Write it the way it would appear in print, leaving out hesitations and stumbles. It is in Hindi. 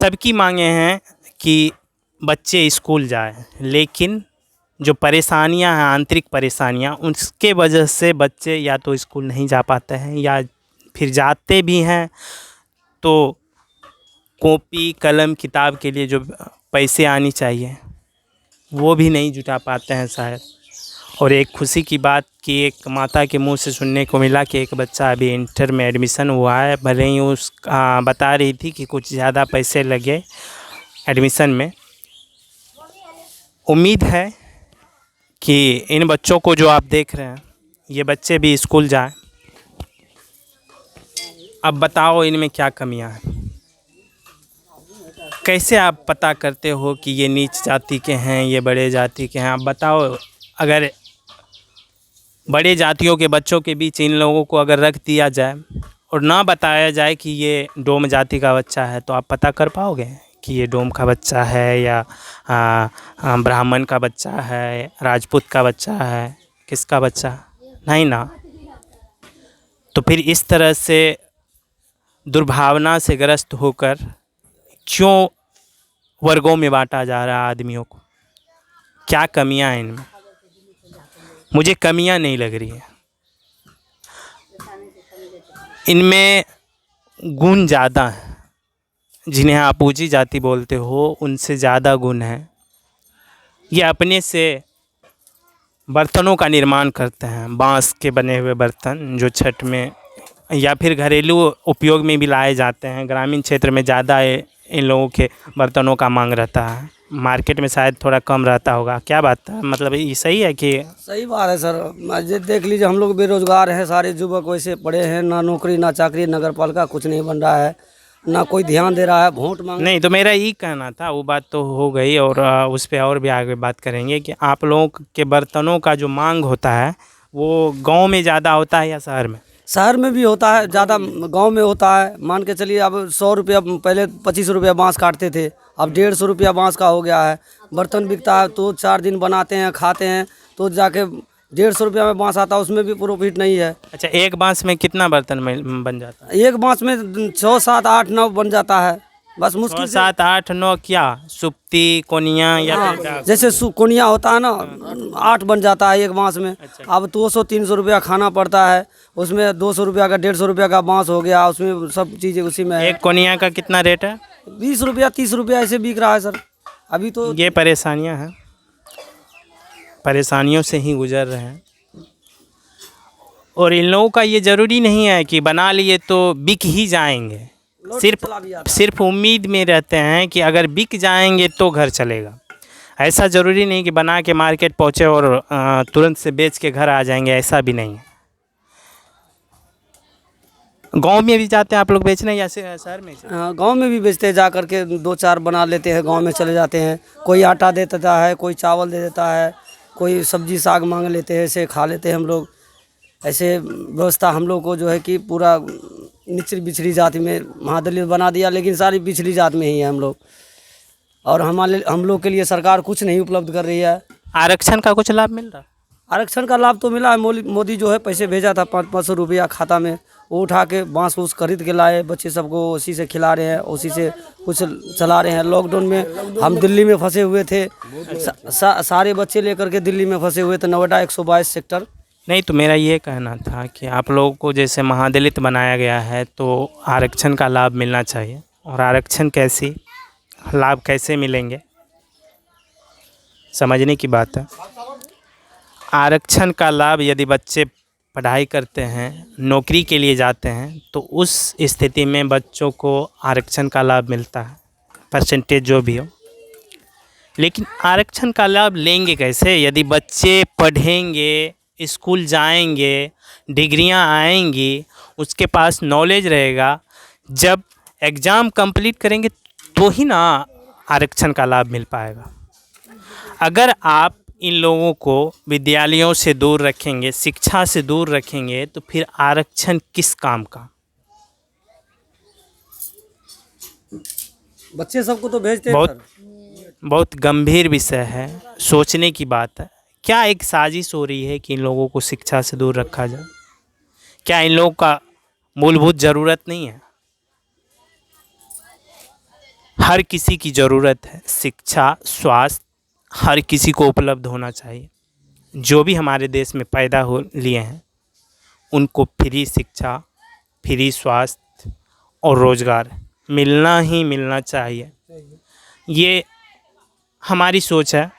सबकी मांगे हैं कि बच्चे स्कूल जाएं, लेकिन जो परेशानियां हैं, आंतरिक परेशानियां, उसके वजह से बच्चे या तो स्कूल नहीं जा पाते हैं, या फिर जाते भी हैं तो कॉपी कलम किताब के लिए जो पैसे आनी चाहिए वो भी नहीं जुटा पाते हैं शायद। और एक खुशी की बात कि एक माता के मुंह से सुनने को मिला कि एक बच्चा अभी इंटर में एडमिशन हुआ है। भले ही बता रही थी कि कुछ ज़्यादा पैसे लगे एडमिशन में। उम्मीद है कि इन बच्चों को जो आप देख रहे हैं, ये बच्चे भी स्कूल जाएं। अब बताओ इनमें क्या कमियां हैं? कैसे आप पता करते हो कि ये नीच जाति के हैं, ये बड़े जाति के हैं? आप बताओ। अगर बड़े जातियों के बच्चों के बीच इन लोगों को अगर रख दिया जाए और ना बताया जाए कि ये डोम जाति का बच्चा है, तो आप पता कर पाओगे कि ये डोम का बच्चा है या ब्राह्मण का बच्चा है, राजपूत का बच्चा है, किसका बच्चा? नहीं ना। तो फिर इस तरह से दुर्भावना से ग्रस्त होकर क्यों वर्गों में बांटा जा रहा है आदमियों को? क्या कमियां हैं इनमें? मुझे कमियां नहीं लग रही है, इनमें गुण ज़्यादा हैं। जिन्हें आप ऊंची जाति बोलते हो, उनसे ज़्यादा गुण है। ये अपने से बर्तनों का निर्माण करते हैं, बांस के बने हुए बर्तन, जो छठ में या फिर घरेलू उपयोग में भी लाए जाते हैं। ग्रामीण क्षेत्र में ज़्यादा इन लोगों के बर्तनों का मांग रहता है, मार्केट में शायद थोड़ा कम रहता होगा। क्या बात है? मतलब ये सही है कि? सही बात है सर। ये देख लीजिए, हम लोग बेरोजगार हैं, सारे युवक वैसे पड़े हैं, ना नौकरी ना चाकरी, नगर पालिका कुछ नहीं बन रहा है, ना कोई ध्यान दे रहा है। वोट मांग नहीं, तो मेरा यही कहना था। वो बात तो हो गई, और उस पर और भी आगे बात करेंगे कि आप लोगों के बर्तनों का जो मांग होता है वो गांव में ज़्यादा होता है या शहर में? शहर में भी होता है, ज़्यादा गांव में होता है। मान के चलिए, अब 100 रुपया, पहले 25 रुपया बांस काटते थे, अब 150 रुपया बांस का हो गया है। बर्तन बिकता है तो 4 दिन बनाते हैं, खाते हैं, तो जाके 150 रुपया में बांस आता है, उसमें भी प्रॉफिट नहीं है। अच्छा, एक बांस में कितना बर्तन बन जाता है? एक बांस में 6, 7, 8, 9 बन जाता है, बस मुश्किल 6, से। 7, 8, 9 क्या? सुप्ती, कोनिया या फिर हाँ, जैसे कोनिया होता है ना, 8 बन जाता है एक बांस में। अच्छा। अब 200-300 रुपया खाना पड़ता है, उसमें 200 रुपया का 150 रुपया का बांस हो गया, उसमें सब चीज़ें उसी में है। एक कोनिया का कितना रेट है? 20 रुपया 30 रुपया ऐसे बिक रहा है सर अभी तो। ये परेशानियां हैं, परेशानियों से ही गुजर रहे हैं। और इन लोगों का ये ज़रूरी नहीं है कि बना लिए तो बिक ही जाएंगे। सिर्फ उम्मीद में रहते हैं कि अगर बिक जाएंगे तो घर चलेगा। ऐसा ज़रूरी नहीं कि बना के मार्केट पहुँचे और तुरंत से बेच के घर आ जाएंगे, ऐसा भी नहीं है। गांव में भी जाते हैं आप लोग बेचने या शहर में? हाँ, गांव में भी बेचते हैं, जा करके 2-4 बना लेते हैं, गांव में चले जाते हैं। कोई आटा दे देता है, कोई चावल दे देता है, कोई सब्जी साग मांग लेते हैं, ऐसे खा लेते हैं हम लोग। ऐसे व्यवस्था हम लोग को जो है कि पूरा निचली बिछड़ी जाति में महादलित बना दिया, लेकिन सारी पिछड़ी जात में ही है हम लोग। और हम लोग के लिए सरकार कुछ नहीं उपलब्ध कर रही है। आरक्षण का कुछ लाभ मिल रहा? आरक्षण का लाभ तो मिला है। मोदी जो है पैसे भेजा था 500 रुपया खाता में, वो उठा के बांस वूस खरीद के लाए, बच्चे सबको उसी से खिला रहे हैं, उसी से कुछ चला रहे हैं। लॉकडाउन में हम दिल्ली में फंसे हुए थे, सारे बच्चे लेकर के दिल्ली में फंसे हुए थे, नोएडा 122 सेक्टर। नहीं, तो मेरा ये कहना था कि आप लोगों को जैसे महादलित बनाया गया है तो आरक्षण का लाभ मिलना चाहिए। और आरक्षण कैसी, लाभ कैसे मिलेंगे, समझने की बात है। आरक्षण का लाभ, यदि बच्चे पढ़ाई करते हैं, नौकरी के लिए जाते हैं, तो उस स्थिति में बच्चों को आरक्षण का लाभ मिलता है, परसेंटेज जो भी हो। लेकिन आरक्षण का लाभ लेंगे कैसे? यदि बच्चे पढ़ेंगे, स्कूल जाएंगे, डिग्रियां आएंगी, उसके पास नॉलेज रहेगा, जब एग्ज़ाम कंप्लीट करेंगे तो ही ना आरक्षण का लाभ मिल पाएगा। अगर आप इन लोगों को विद्यालयों से दूर रखेंगे, शिक्षा से दूर रखेंगे, तो फिर आरक्षण किस काम का? बच्चे सबको तो भेजते हैं सर। बहुत गंभीर विषय है, सोचने की बात है। क्या एक साजिश हो रही है कि इन लोगों को शिक्षा से दूर रखा जाए? क्या इन लोगों का मूलभूत ज़रूरत नहीं है? हर किसी की ज़रूरत है। शिक्षा, स्वास्थ्य हर किसी को उपलब्ध होना चाहिए। जो भी हमारे देश में पैदा हो लिए हैं उनको फ्री शिक्षा, फ्री स्वास्थ्य और रोज़गार मिलना ही मिलना चाहिए। ये हमारी सोच है।